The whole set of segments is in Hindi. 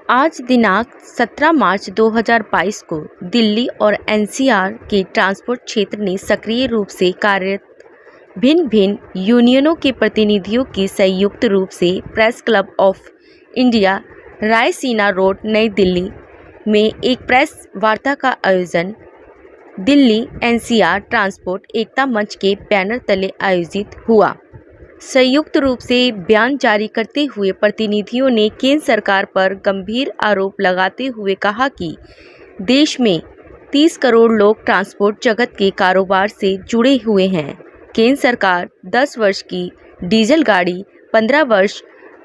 आज दिनांक 17 मार्च 2022 को दिल्ली और एनसीआर के ट्रांसपोर्ट क्षेत्र ने सक्रिय रूप से कार्यरत भिन्न भिन्न यूनियनों के प्रतिनिधियों की संयुक्त रूप से press club of India Raisina road नई दिल्ली में एक प्रेस वार्ता का आयोजन दिल्ली एनसीआर ट्रांसपोर्ट एकता मंच के बैनर तले आयोजित हुआ। संयुक्त रूप से बयान जारी करते हुए प्रतिनिधियों ने केंद्र सरकार पर गंभीर आरोप लगाते हुए कहा कि देश में 30 करोड़ लोग ट्रांसपोर्ट जगत के कारोबार से जुड़े हुए हैं। केंद्र सरकार 10 वर्ष की डीजल गाड़ी 15 वर्ष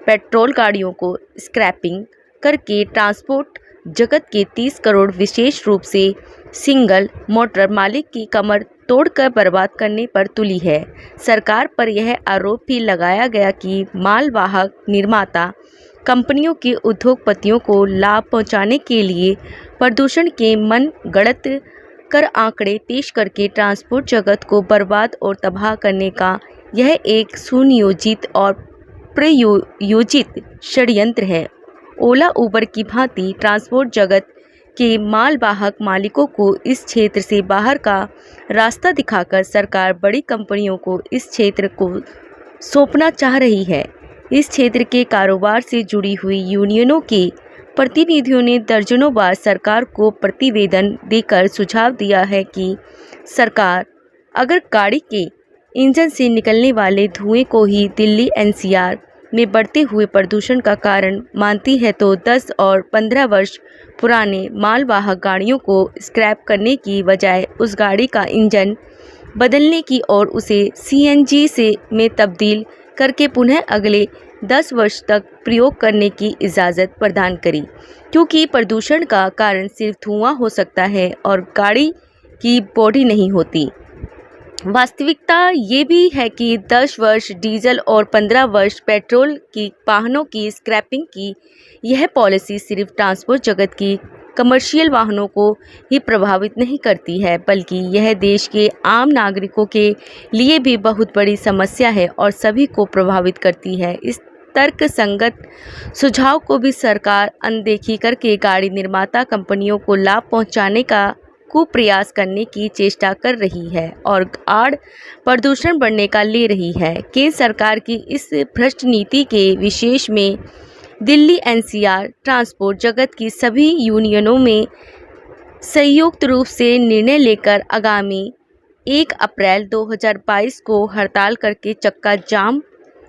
पेट्रोल गाड़ियों को स्क्रैपिंग करके ट्रांसपोर्ट जगत के 30 करोड़ विशेष रूप से सिंगल मोटर मालिक की कमर तोड़कर बर्बाद करने पर तुली है। सरकार पर यह आरोप भी लगाया गया कि मालवाहक निर्माता कंपनियों के उद्योगपतियों को लाभ पहुंचाने के लिए प्रदूषण के मन गढ़ंत कर आंकड़े पेश करके ट्रांसपोर्ट जगत को बर्बाद और तबाह करने का यह एक सुनियोजित और प्रयोजित षड्यंत्र है। ओला उबर की भांति ट्रांसपोर्ट जगत के मालवाहक मालिकों को इस क्षेत्र से बाहर का रास्ता दिखाकर सरकार बड़ी कंपनियों को इस क्षेत्र को सौंपना चाह रही है। इस क्षेत्र के कारोबार से जुड़ी हुई यूनियनों के प्रतिनिधियों ने दर्जनों बार सरकार को प्रतिवेदन देकर सुझाव दिया है कि सरकार अगर गाड़ी के इंजन से निकलने वाले धुएं को ही दिल्ली एनसीआर में बढ़ते हुए प्रदूषण का कारण मानती है तो 10 और 15 वर्ष पुराने मालवाहक गाड़ियों को स्क्रैप करने की बजाय उस गाड़ी का इंजन बदलने की और उसे सीएनजी से में तब्दील करके पुनः अगले 10 वर्ष तक प्रयोग करने की इजाज़त प्रदान करी, क्योंकि प्रदूषण का कारण सिर्फ धुआं हो सकता है और गाड़ी की बॉडी नहीं होती। वास्तविकता ये भी है कि 10 वर्ष डीजल और 15 वर्ष पेट्रोल की वाहनों की स्क्रैपिंग की यह पॉलिसी सिर्फ ट्रांसपोर्ट जगत की कमर्शियल वाहनों को ही प्रभावित नहीं करती है, बल्कि यह देश के आम नागरिकों के लिए भी बहुत बड़ी समस्या है और सभी को प्रभावित करती है। इस तर्क संगत सुझाव को भी सरकार अनदेखी करके गाड़ी निर्माता कंपनियों को लाभ पहुंचाने का कुप्रयास करने की चेष्टा कर रही है और आड़ प्रदूषण बढ़ने का ले रही है। केंद्र सरकार की इस भ्रष्ट नीति के विशेष में दिल्ली एनसीआर ट्रांसपोर्ट जगत की सभी यूनियनों में संयुक्त रूप से निर्णय लेकर आगामी 1 अप्रैल 2022 को हड़ताल करके चक्का जाम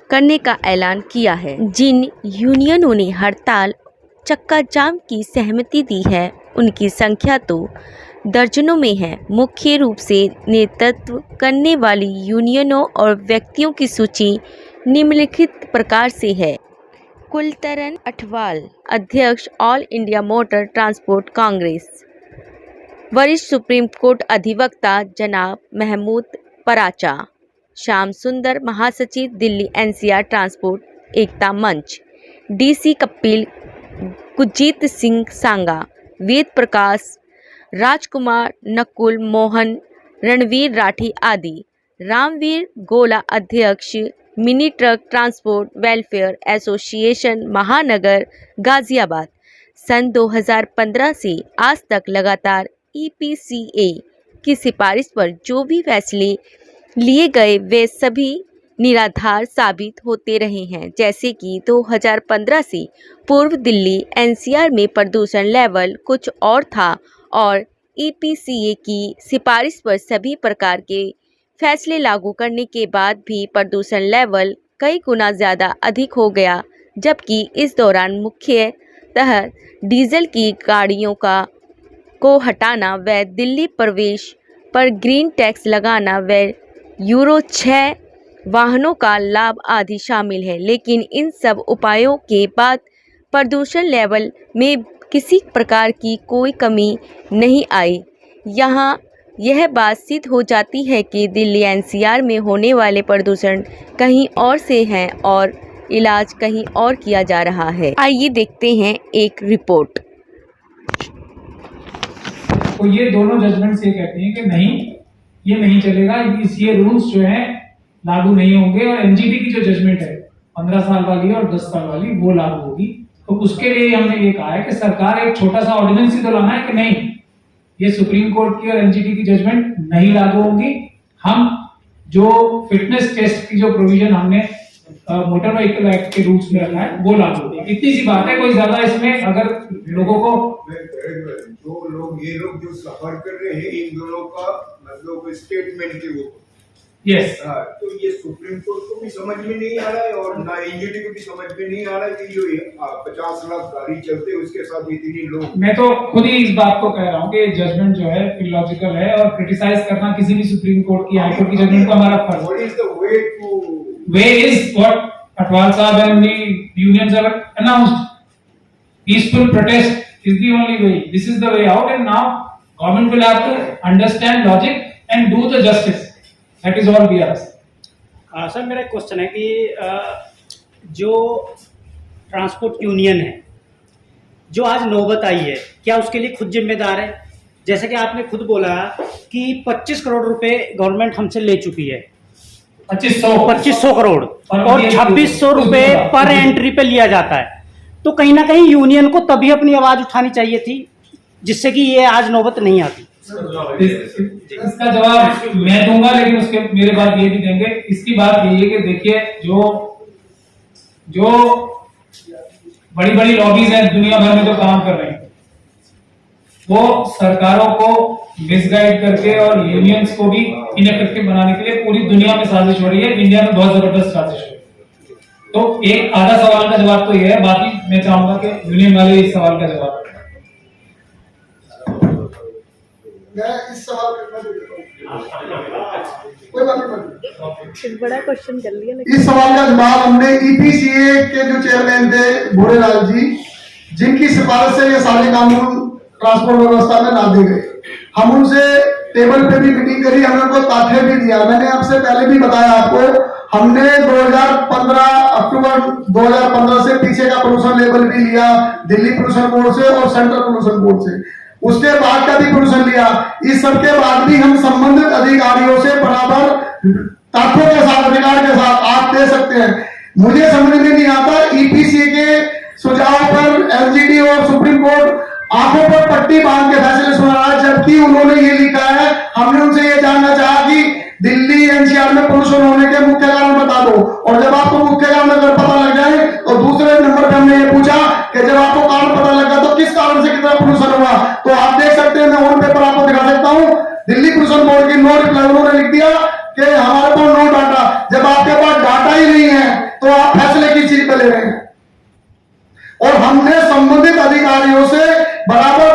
करने का ऐलान किया है। जिन यूनियनों ने हड़ताल चक्का जाम की सहमति दी है उनकी संख्या तो दर्जनों में है। मुख्य रूप से नेतृत्व करने वाली यूनियनों और व्यक्तियों की सूची निम्नलिखित प्रकार से है। कुलतरन अठवाल, अध्यक्ष all India motor transport Congress. वरिष्ठ सुप्रीम कोर्ट अधिवक्ता जनाब महमूद पराचा। श्याम सुंदर, महासचिव दिल्ली एनसीआर ट्रांसपोर्ट एकता मंच। डीसी कपिल, गुरजीत सिंह सांगा, वेद प्रकाश, राजकुमार, नकुल मोहन, रणवीर राठी आदि। रामवीर गोला, अध्यक्ष mini truck transport welfare association महानगर गाजियाबाद। सन 2015 से आज तक लगातार ईपीसीए की सिफारिश पर जो भी फैसले लिए गए वे सभी निराधार साबित होते रहे हैं। जैसे कि 2015 से पूर्व दिल्ली एनसीआर में प्रदूषण लेवल कुछ और था और ईपीसीए की सिफारिश पर सभी प्रकार के फैसले लागू करने के बाद भी प्रदूषण लेवल कई गुना ज़्यादा अधिक हो गया, जबकि इस दौरान मुख्यतः डीजल की गाड़ियों को हटाना व दिल्ली प्रवेश पर ग्रीन टैक्स लगाना व यूरो 6 वाहनों का लाभ आदि शामिल है। लेकिन इन सब उपायों के बाद प्रदूषण लेवल में किसी प्रकार की कोई कमी नहीं आई। यहाँ यह बात सिद्ध हो जाती है कि दिल्ली एनसीआर में होने वाले प्रदूषण कहीं और से हैं और इलाज कहीं और किया जा रहा है। आइए देखते हैं एक रिपोर्ट। तो ये दोनों जजमेंट्स ये कहते हैं कि नहीं, ये नहीं चलेगा, ये रूल्स जो है लागू नहीं होंगे और एनजीटी की जो जजमेंट है 15 साल वाली और 10 साल वाली वो लागू होगी। तो उसके लिए हमने ये कहा है कि सरकार एक छोटा सा ऑर्डिनेंस ही तो लाना है कि नहीं, ये सुप्रीम कोर्ट की और एनजीटी की जजमेंट नहीं लागू होंगी। हम जो फिटनेस टेस्ट की जो प्रोविजन हमने मोटर व्हीकल एक्ट के रूल्स में रखा है वो लागू होगी। इतनी सी बात है, कोई ज्यादा इसमें अगर लोगों को जो लोग ये लोग जो सफर कर रहे हैं इन दोनों का मतलब स्टेटमेंट के वो यस तो ये सुप्रीम कोर्ट को भी समझ में नहीं आ रहा है और ना एनजीटी को भी समझ में नहीं आ रहा है कि जो 50 लाख गाड़ी चलते हैं उसके साथ इतनी लोग। मैं तो खुद ही इस बात को कह रहा हूँ कि जजमेंट जो है इलॉजिकल है और क्रिटिसाइज करना किसी भी सुप्रीम कोर्ट की, हाई कोर्ट की जजमेंट को हमारा फर्ज है। What is the way to way is what Atwal साहब and the unions have announced, peaceful protest is the only way, this is the way out and now government will have to understand logic and do the justice, that is all we are. Sir मेरा एक क्वेश्चन है कि जो ट्रांसपोर्ट यूनियन है जो आज नौबत आई है, क्या उसके लिए खुद जिम्मेदार है? जैसे कि आपने खुद बोला कि 25 करोड़ रुपए गवर्नमेंट हमसे ले चुकी है, 2500 करोड़ और 2600 रुपए पर एंट्री पे लिया जाता है, तो कहीं ना कहीं यूनियन को तभी अपनी आवाज उठानी चाहिए थी जिससे कि ये आज नौबत नहीं आती। इसका जवाब मैं दूंगा, लेकिन उसके मेरे बाद ये भी देंगे। इसकी बात यही है कि देखिए जो बड़ी बड़ी लॉबीज हैं दुनिया भर में जो काम कर रहे हैं, वो सरकारों को मिसगाइड करके और यूनियंस को भी इनइफेक्टिव बनाने के लिए पूरी दुनिया में साजिश हो रही है। इंडिया में बहुत जबरदस्त साजिश हो रही है। तो एक आधा सवाल का जवाब तो ये है, बाकी मैं चाहूंगा कि यूनियन वाले इस सवाल का जवाब। मैं इस सवाल कोई बात नहीं, बड़ा क्वेश्चन कर लिया। इस सवाल का जवाब हमने ईपीसीए के जो चेयरमैन थे भूरेलाल जी, जिनकी सिफारिश से ये सारे कानून ट्रांसपोर्ट व्यवस्था में ला दिए गए, हम उनसे टेबल पे भी मीटिंग करी, हमने उनको तथ्य भी दिया। मैंने आपसे पहले भी बताया आपको, हमने 2015 अक्टूबर 2015 से पीछे का पोल्यूशन लेवल भी लिया दिल्ली पोल्यूशन बोर्ड से और सेंट्रल पोल्यूशन बोर्ड से, उसके बाद का भी पोल्यूशन लिया। इस सब के बाद भी हम संबंधित अधिकारियों से बराबर तथ्यों के साथ, अधिकार के साथ आप दे सकते हैं। मुझे समझ में नहीं आता ईपीसी के सुझाव पर एलजीडी और सुप्रीम कोर्ट आंखों पर पट्टी बांध के फैसले सुना रहा है, जबकि उन्होंने ये लिखा है। हमने उनसे ये जानना चाहा कि दिल्ली एनसीआर में पोल्यूशन होने के मुख्य कारण बता दो, और जब आपको मुख्य कारण अगर पता लग जाए तो दूसरे नंबर पे हमने ये पूछा कि जब आपको कारण पता लगा तो किस कारण से कितना पोल्यूशन हुआ। तो आप देख सकते हैं, मैं ऑन पेपर आपको दिखा सकता हूं, दिल्ली पोल्यूशन बोर्ड की नो रिप्लाई, उन्होंने लिख दिया कि हमारे पास नो डाटा। जब आपके पास डाटा ही नहीं है तो आप फैसले किस चीज पे ले रहे हैं? और हमने संबंधित अधिकारियों से बराबर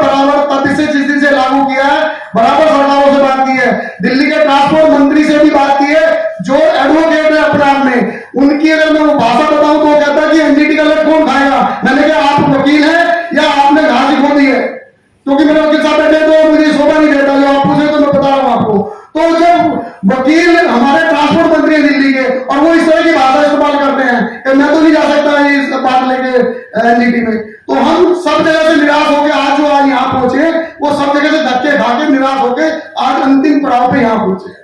तथ्य से जिस दिन से लागू किया है, बराबर सरकारों से बात की है, दिल्ली के ट्रांसपोर्ट मंत्री से भी बात की है, जो एडवोकेट है अपने आप में, उनकी अगर मैं वो भाषा बताऊं तो वो कहता है कि एनजीटी का लट कौन खाएगा। मैंने कहा आप वकील हैं या आपने घास ही खो दी है, क्योंकि मेरे वकील साहब बैठे तो मुझे शोभा नहीं देता, जो आप पूछे तो मैं बता रहा हूं आपको। तो जब वकील हमारे ट्रांसपोर्ट मंत्री है दिल्ली के और वो इस तरह की भाषा इस्तेमाल करते हैं कि मैं तो नहीं जा सकता इस बात लेके एनजीटी में, तो हम सब जगह से निराश होकर आज जो आज यहाँ पहुंचे, वो सब जगह से धक्के खा के निराश होकर आज अंतिम पड़ाव पे यहाँ पहुंचे।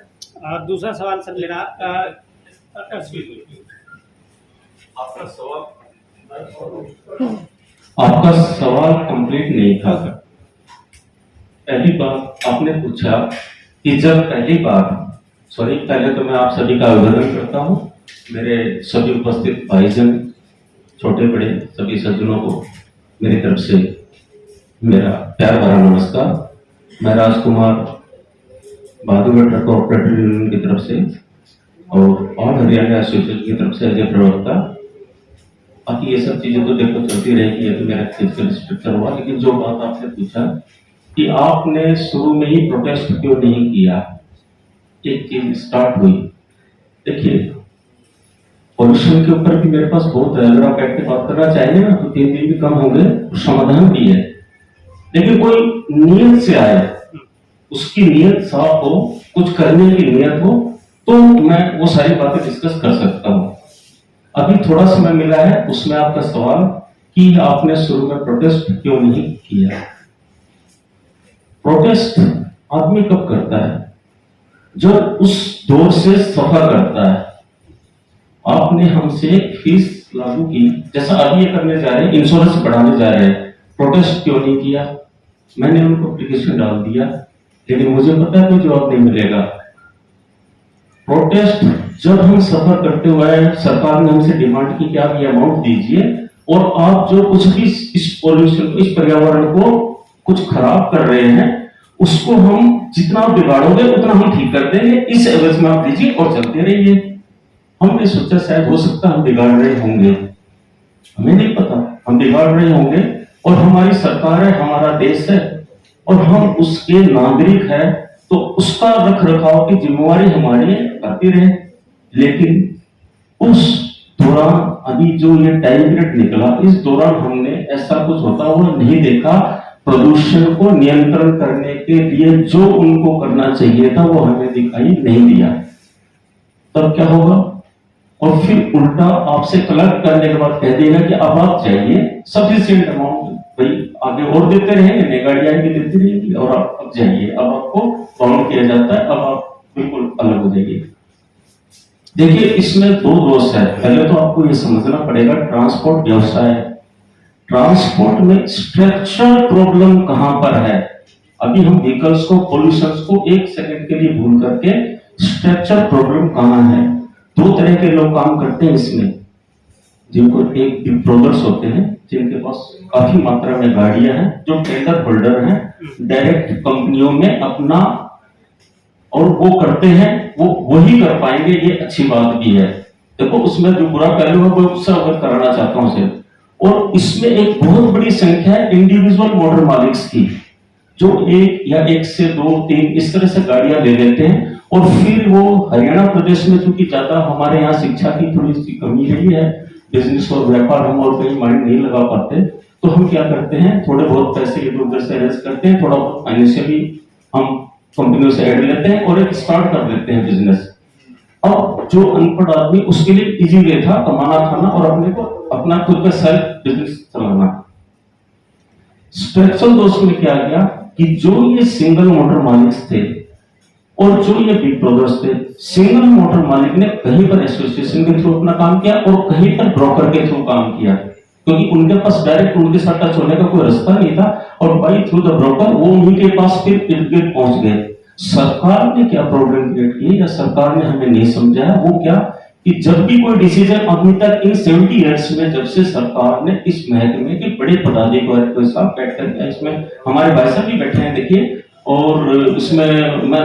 दूसरा सवाल सर मेरा, आपका सवाल कंप्लीट नहीं था सर। पहली बात आपने पूछा कि जब पहली बार, पहले तो मैं आप सभी का अभिनंदन करता हूं, मेरे सभी उपस्थित भाईजन, छोटे बड़े सभी सज्जनों को मेरी तरफ से मेरा प्यार भरा नमस्कार। मैं राजकुमार बहादुर ट्रक ऑपरेटर यूनियन की तरफ से और ऑल हरियाणा एसोसिएशन की तरफ से एज ए प्रवक्ता। बाकी ये सब चीजें तो देखो चलती रहेगी, ये तो मेरा फिजिकल स्ट्रक्चर हुआ। लेकिन जो बात आपने पूछा कि आपने शुरू में ही प्रोटेस्ट क्यों नहीं किया, एक चीज स्टार्ट हुई। देखिए पॉल्यूशन के ऊपर भी मेरे पास बहुत है, अगर आप बैठ के बात करना चाहेंगे ना तो 3 दिन भी कम होंगे, समाधान भी है। लेकिन कोई नियत से आए, उसकी नियत साफ हो, कुछ करने की नियत हो, तो मैं वो सारी बातें डिस्कस कर सकता हूँ। अभी थोड़ा समय मिला है, उसमें आपका सवाल कि आपने शुरू में प्रोटेस्ट क्यों नहीं किया। प्रोटेस्ट आदमी कब करता है? जब उस दौर से सफर करता है। आपने हमसे फीस लागू की, जैसा अभी ये करने जा रहे हैं, इंश्योरेंस बढ़ाने जा रहे हैं, प्रोटेस्ट क्यों नहीं किया? मैंने उनको एप्लीकेशन डाल दिया, लेकिन मुझे पता है कोई जवाब नहीं मिलेगा। प्रोटेस्ट जब हम सफर करते हुए सरकार ने हमसे डिमांड की कि आप ये अमाउंट दीजिए और आप जो कुछ भी इस पॉल्यूशन इस पर्यावरण को कुछ खराब कर रहे हैं उसको हम जितना बिगाड़ोगे उतना हम ठीक कर देंगे, इस एवज में आप दीजिए और चलते रहिए। हमने सोचा शायद हो सकता हम बिगाड़ रहे होंगे, हमें नहीं पता हम बिगाड़ रहे होंगे, और हमारी सरकार है, हमारा देश है और हम उसके नागरिक है, तो उसका रख रखाव की जिम्मेवारी हमारी है, करती रहे। लेकिन उस दौरान अभी जो ये टाइम पीरियड निकला, इस दौरान हमने ऐसा कुछ होता हुआ नहीं देखा। प्रदूषण को नियंत्रण करने के लिए जो उनको करना चाहिए था वो हमें दिखाई नहीं दिया। तब क्या होगा? और फिर उल्टा आपसे कलेक्ट करने के बाद कह देगा कि अब आप चाहिए सफिशिएंट अमाउंट, भाई आगे और देते रहेंगे, नई गाड़ियां भी देती रहेंगी और आप अब जाइए, अब आपको बाउंड किया जाता है, अब आप बिल्कुल अलग हो जाइए। देखिए इसमें दो दोष है। पहले तो आपको ये समझना पड़ेगा ट्रांसपोर्ट व्यवसाय, ट्रांसपोर्ट में स्ट्रक्चरल प्रॉब्लम कहां पर है। अभी हम व्हीकल्स को, पॉल्यूशन को एक सेकंड के लिए भूल करके स्ट्रक्चर प्रॉब्लम कहां है। दो तरह के लोग काम करते हैं इसमें, जिनको एक बिग ब्रदर्स होते हैं जिनके पास काफी मात्रा में गाड़ियां हैं, जो टेंडर होल्डर हैं, डायरेक्ट कंपनियों में अपना और वो करते हैं, वो वही कर पाएंगे, ये अच्छी बात भी है। देखो उसमें जो बुरा पहलू है वो उससे अवगत कराना चाहता हूं सिर्फ। और इसमें एक बहुत बड़ी संख्या है इंडिविजुअल मोटर मालिक्स की, जो एक या एक से दो तीन इस तरह से गाड़ियां ले लेते हैं और फिर वो हरियाणा प्रदेश में चूंकि ज्यादा हमारे यहाँ शिक्षा की थोड़ी सी कमी रही है, बिजनेस और व्यापार हम और कहीं माइंड नहीं लगा पाते, तो हम क्या करते हैं थोड़े बहुत पैसे इधर उधर से अरेंज करते हैं, थोड़ा बहुत फाइनेंशियली हम कंपनियों से ऐड लेते हैं और एक स्टार्ट कर देते हैं बिजनेस। अब जो अनपढ़ आदमी, उसके लिए इजी वे था कमाना खाना और अपने को अपना खुद का सेल्फ बिजनेस चलाना। स्ट्रक्चरल दोष में क्या गया कि जो ये सिंगल मोटर मालिक थे और जो ये बिग ब्रदर्स थे, सिंगल मोटर मालिक ने कहीं पर एसोसिएशन के थ्रू अपना काम किया और कहीं पर ब्रोकर के थ्रू काम किया, क्योंकि उनके पास डायरेक्ट उनके साथ टच होने का कोई रास्ता नहीं था और बाई थ्रू द ब्रोकर वो उन्हीं के पास फिर इर्द गिर्द पहुंच गए। सरकार ने क्या प्रॉब्लम क्रिएट की या सरकार ने हमें नहीं समझाया, वो क्या कि जब भी कोई डिसीजन अभी तक इन 70 इयर्स में जब से सरकार ने इस महकमे के बड़े पदाधिकारी को साथ बैठ कर, इसमें हमारे भाई साहब भी बैठे हैं देखिए, और इसमें मैं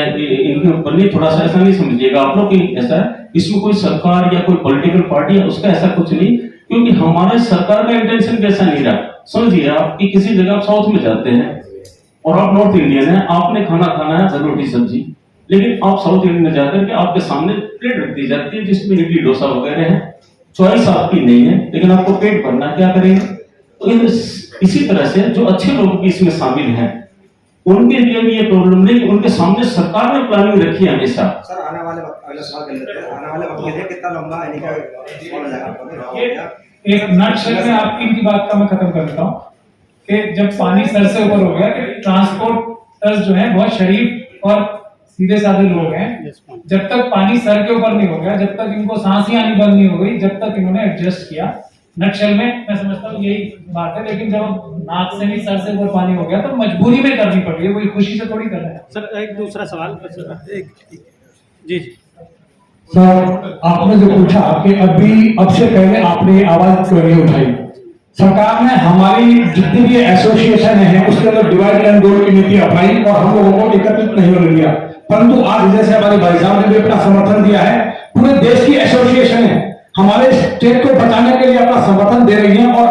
इनके ऊपर नहीं, थोड़ा सा ऐसा नहीं समझिएगा आप लोग कि ऐसा है इसमें कोई सरकार या कोई पॉलिटिकल पार्टी है उसका, ऐसा कुछ नहीं, क्योंकि हमारे सरकार का इंटेंशन कैसा नहीं रहा। समझिए आपकी किसी जगह आप साउथ में जाते हैं और आप नॉर्थ इंडियन हैं, आपने खाना खाना है रोटी सब्जी, लेकिन आप साउथ इंडियन में जाकर के आपके सामने प्लेट रख दी जाती है जिसमें इडली डोसा वगैरह है, चॉइस आपकी नहीं है, लेकिन आपको पेट भरना, क्या करेंगे। तो इसी तरह से जो अच्छे लोग भी इसमें शामिल हैं उनके लिए भी ये प्रॉब्लम नहीं कि उनके सामने सरकार ने प्लानिंग रखी है हमेशा। सर आने वाले वक्त, अगला सवाल कर लेते हैं, आने वाले वक्त में कितना लंबा है एक नटशेल में आपकी इनकी बात का मैं खत्म कर देता हूँ कि जब पानी सर से ऊपर हो गया कि ट्रांसपोर्टर्स जो है बहुत शरीफ और सीधे साधे लोग हैं, जब तक पानी सर के ऊपर नहीं हो गया, जब तक इनको सांस ही आनी बंद नहीं हो गई, जब तक इन्होंने एडजस्ट किया। नटशेल में मैं समझता हूँ यही बात है, लेकिन जब नाक से नहीं सर से ऊपर पानी हो गया तो मजबूरी में करनी पड़ रही है, कोई खुशी से थोड़ी कर रहा है। सर एक दूसरा सवाल जी सर आपने जो पूछा कि अब से पहले आपने आवाज क्यों नहीं उठाई, सरकार ने हमारी जितनी भी एसोसिएशन है उसके अंदर डिवाइड एंड रूल की नीति अपनाई और हम लोगों को एकत्रित नहीं होने दिया, परंतु आज जैसे हमारे भाई साहब ने भी अपना समर्थन दिया है, पूरे देश की एसोसिएशन है हमारे स्टेट को बचाने के लिए अपना समर्थन दे रही है और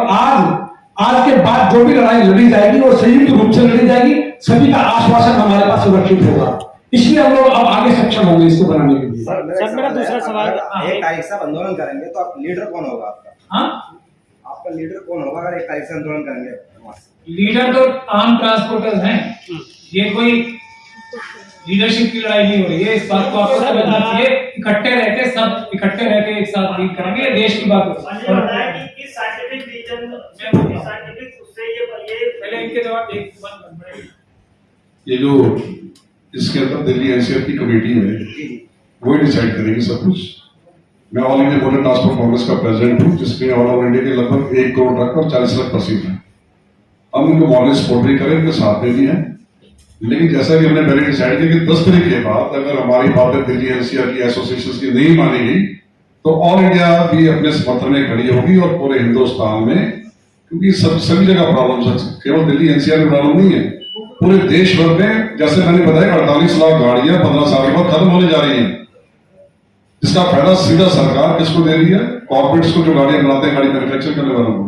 आज के बाद जो भी लड़ाई लड़ी जाएगी वो संयुक्त रूप से लड़ी जाएगी, सभी का आश्वासन हमारे पास सुरक्षित होगा, इसलिए हम लोग अब आगे सक्षम होंगे इसको बनाने के लिए। सर मेरा दूसरा सवाल, एक तारीख से आंदोलन करेंगे तो आप लीडर कौन होगा आपका? हाँ, आपका लीडर कौन होगा अगर एक तारीख से आंदोलन करेंगे? लीडर तो आम ट्रांसपोर्टर्स हैं, ये कोई लीडरशिप की लड़ाई नहीं हो रही है, इस बात को आपको समझना चाहिए। इकट्ठे रह के एक साथ लीड करेंगे, देश की बात होती है। पहले इनके जवाब ये जो इसके अंदर दिल्ली एनसीआर की कमेटी है वो डिसाइड करेगी सब कुछ, मैं all India motor transport Congress का प्रेसिडेंट हूँ, जिसमें ऑल इंडिया के लगभग 1 करोड़ ट्रक और 40 लाख पसीन है। हम उनको मॉडल सपोर्ट भी करें, उनके साथ में भी है। लेकिन जैसा कि हमने पहले डिसाइड किया कि 10 तारीख के बाद अगर हमारी बातें दिल्ली एनसीआर की एसोसिएशन की नहीं मानी गई तो ऑल इंडिया भी अपने समर्थन में खड़ी होगी और पूरे हिंदुस्तान में, क्योंकि सभी जगह प्रॉब्लम है, केवल दिल्ली एनसीआर में प्रॉब्लम नहीं है, पूरे देश भर में। जैसे मैंने बताया 48 लाख गाड़ियां 15 साल के बाद खत्म होने जा रही हैं, इसका फायदा सीधा सरकार किसको दे रही है? कॉर्पोरेट्स को, जो गाड़ियां बनाते हैं, गाड़ी मैन्युफैक्चर करने वालों को।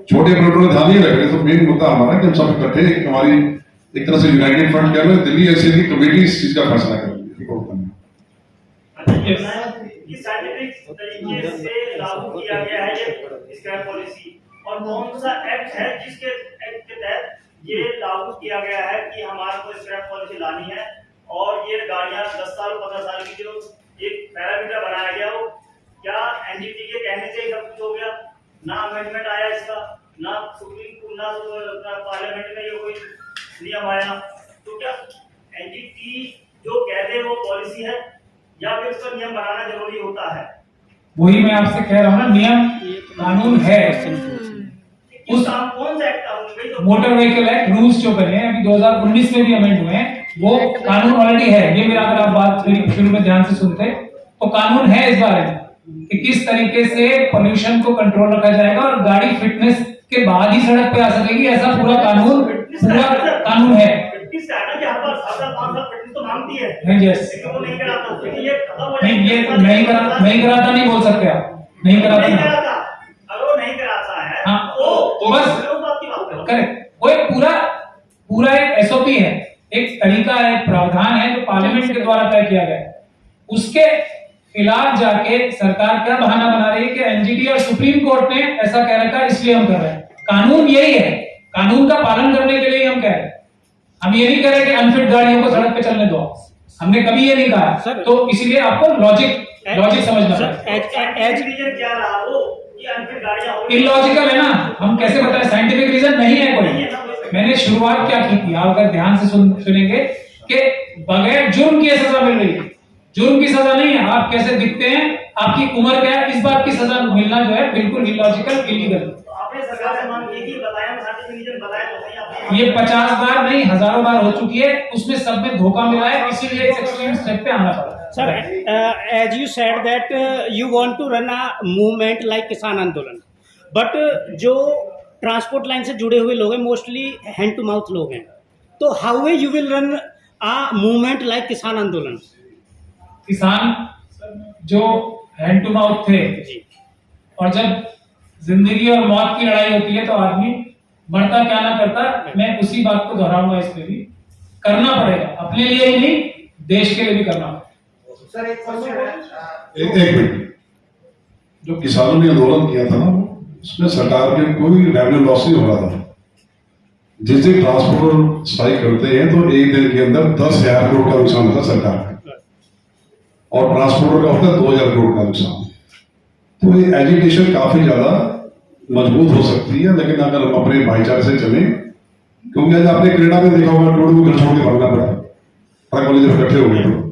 छोटे ऑपरेटरों ने ध्यान नहीं रख रहे। तो मेन मुद्दा हमारा कि हम सब इकट्ठे, हमारी एक तरह से यूनाइटेड फ्रंट कह रहे हैं, दिल्ली एनसीआर की कमेटी इस चीज का फैसला कर रही है। साइंटिफिक तरीके से लागू किया गया है ये स्क्रैप पॉलिसी, और कौन सा एक्ट है जिसके एक्ट के तहत ये लागू किया गया है कि हमारे को स्क्रैप पॉलिसी लानी है, और ये गाड़ियां 10 साल 15 साल की जो एक पैरामीटर बनाया गया हो, क्या एनजीटी के कहने से ही सब कुछ हो गया? ना अमेंडमेंट आया इसका, ना सुप्रीम कोर्ट, ना पार्लियामेंट में ये कोई नियम आया, तो क्या एनजीटी जो कहते हैं वो पॉलिसी है या फिर उसका नियम बनाना जरूरी होता है? वही मैं आपसे कह रहा हूँ ना, नियम कानून है। उस कौन सा act? Motor vehicle act rules जो बने अभी 2019 में भी अमेंड हुए हैं, वो कानून ऑलरेडी है। ये मेरा, अगर आप बात शुरू में ध्यान से सुनते तो कानून है इस बारे में कि किस तरीके से पोल्यूशन को कंट्रोल रखा जाएगा और गाड़ी फिटनेस के बाद ही सड़क पे आ सकेगी, ऐसा पूरा कानून है। नहीं, यस, नहीं, ये नहीं कराता नहीं बोल सकते आप, नहीं कराता। अगर वो नहीं कराता है, हाँ, तो बस करेक्ट। वो एक पूरा एक एसओपी है, एक तरीका है, एक प्रावधान है जो पार्लियामेंट के द्वारा तय किया गया है। उसके खिलाफ जाके सरकार क्या बहाना बना रही है कि एनजीटी और सुप्रीम कोर्ट ने ऐसा कह रखा है इसलिए हम कर रहे हैं। कानून यही है, कानून का पालन करने के लिए हम कह रहे हैं। हम ये नहीं कह रहे कि अनफिट गाड़ियों को सड़क पे चलने दो, हमने कभी ये नहीं कहा। तो इसीलिए आपको लॉजिक समझना इलॉजिकल है ना। हम कैसे बताएं? साइंटिफिक रीजन नहीं है कोई। मैंने शुरुआत क्या की थी, आप अगर ध्यान से सुनेंगे कि बगैर जुर्म की सजा मिल रही है। जुर्म की सजा नहीं है, आप कैसे दिखते हैं, आपकी उम्र क्या है, इस बात की सजा मिलना जो है बिल्कुल इलॉजिकल, इलीगल। ये 50 बार नहीं, हजारों बार हो चुकी है, उसमें सब में धोखा मिला है, इसीलिए इस एक्सट्रीम स्टेप पे आना पड़ा। Sir, as you said that you want to run a movement like किसान आंदोलन, but जो ट्रांसपोर्ट लाइन से जुड़े हुए लोग हैं मोस्टली हैंड टू माउथ लोग हैं, तो how way you will run a movement like किसान आंदोलन? किसान जो हैंड टू माउथ थे, और जब जिंदगी और मौत की लड़ाई होती है तो आदमी बढ़ता क्या ना करता। मैं उसी बात को दोहराऊंगा, इस पे भी करना पड़ेगा, अपने लिए ही नहीं देश के लिए भी करना पड़ेगा। एक मिनट, जो किसानों ने आंदोलन किया था ना, उसमें सरकार के कोई रेवेन्यू लॉस नहीं हो रहा था। जिस दिन ट्रांसपोर्टर स्ट्राइक करते हैं तो एक दिन के अंदर 10,000 करोड़ का नुकसान होता है सरकार का, और ट्रांसपोर्टर का होता है 2,000 करोड़ का नुकसान। तो ये एजुकेशन काफी ज्यादा मजबूत हो सकती है, लेकिन अगर हम अपने भाईचारे से चलें, क्योंकि आज आपने कनाडा में देखा होगा, करोड़ों को घर छोड़ के भागना पड़ा, ट्रक वाले जब इकट्ठे हो गए तो।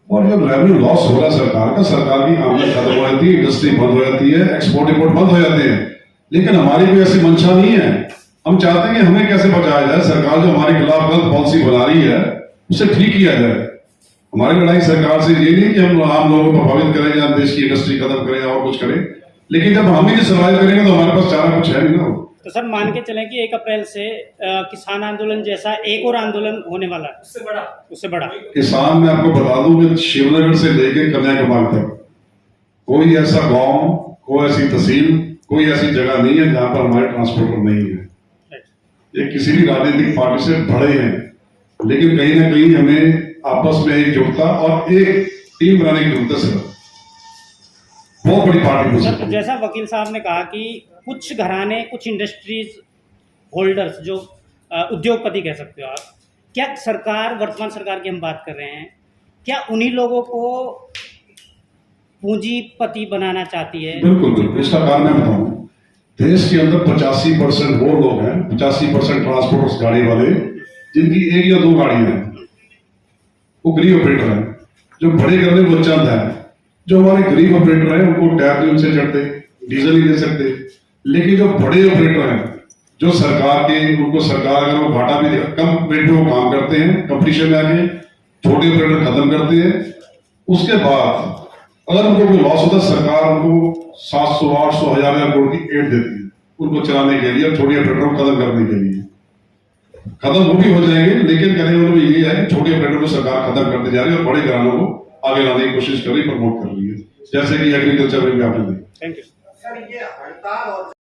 और जब रेवेन्यू लॉस हो रहा है सरकार का, सरकार की आमदनी खत्म हो जाती है, इंडस्ट्री बंद हो जाती है, एक्सपोर्ट इंपोर्ट बंद हो जाते हैं, लेकिन हमारी कोई ऐसी मंशा नहीं है। हम चाहते हैं कि हमें कैसे बचाया जाए, सरकार जो हमारे खिलाफ गलत पॉलिसी बना रही है उसे ठीक किया जाए। हमारी लड़ाई सरकार से ये नहीं कि हम आम लोगों को प्रभावित करें या देश की इंडस्ट्री खत्म करें और कुछ करें, लेकिन जब हम ही सर्वाइव करेंगे तो हमारे पास चारा कुछ है नहीं ना। तो सर मान के चलें कि 1 अप्रैल से किसान आंदोलन जैसा एक और आंदोलन होने वाला है, उससे बड़ा किसान, मैं आपको बता दूं कि शिवनगर से लेकर कन्याकुमारी तक कोई ऐसा गांव, कोई ऐसी तहसील, कोई ऐसी जगह नहीं है जहां पर हमारे ट्रांसपोर्टर नहीं है। ये किसी भी राजनीतिक पार्टी से बड़े हैं, लेकिन कहीं ना कहीं हमें आपस में एकजुटता और एक टीम बनाने की जरूरत है। बहुत बड़ी पार्टी हो सकती है। जैसा वकील साहब ने कहा कि कुछ घराने, कुछ इंडस्ट्रीज होल्डर्स जो उद्योगपति कह सकते हो आप, क्या सरकार, वर्तमान सरकार की हम बात कर रहे हैं, क्या उन्हीं लोगों को पूंजीपति बनाना चाहती है? बिल्कुल बिल्कुल। इसका कारण मैं बताऊं, देश के अंदर 85% वो लोग हैं, 85% ट्रांसपोर्ट गाड़ी वाले जिनकी 1 या 2 गाड़ियां हैं, वो गरीब ऑपरेटर हैं। जो बड़े कर रहे वो चंद हैं, जो हमारे गरीब ऑपरेटर हैं उनको टैक्स नहीं उनसे चढ़ते, डीजल नहीं दे सकते। लेकिन जो बड़े ऑपरेटर हैं, जो सरकार के, उनको सरकार अगर वो घाटा भी कम रेट में वो काम करते हैं, कंपटीशन में आके छोटे ऑपरेटर खत्म करते हैं। उसके बाद अगर उनको कोई लॉस होता है, सरकार उनको 700, 800, 1000 करोड़ की एड देती है उनको चलाने के लिए, छोटे ऑपरेटर को खत्म करने के लिए। खत्म वो भी हो जाएंगे, लेकिन कहने वालों में ये है कि छोटे ऑपरेटर को सरकार खत्म करते जा रही है और बड़े घरानों को आगे लाने की कोशिश कर रही, प्रमोट कर रही है, जैसे कि एग्रीकल्चर में भी आपने देखा। Thank you. सर ये हड़ताल और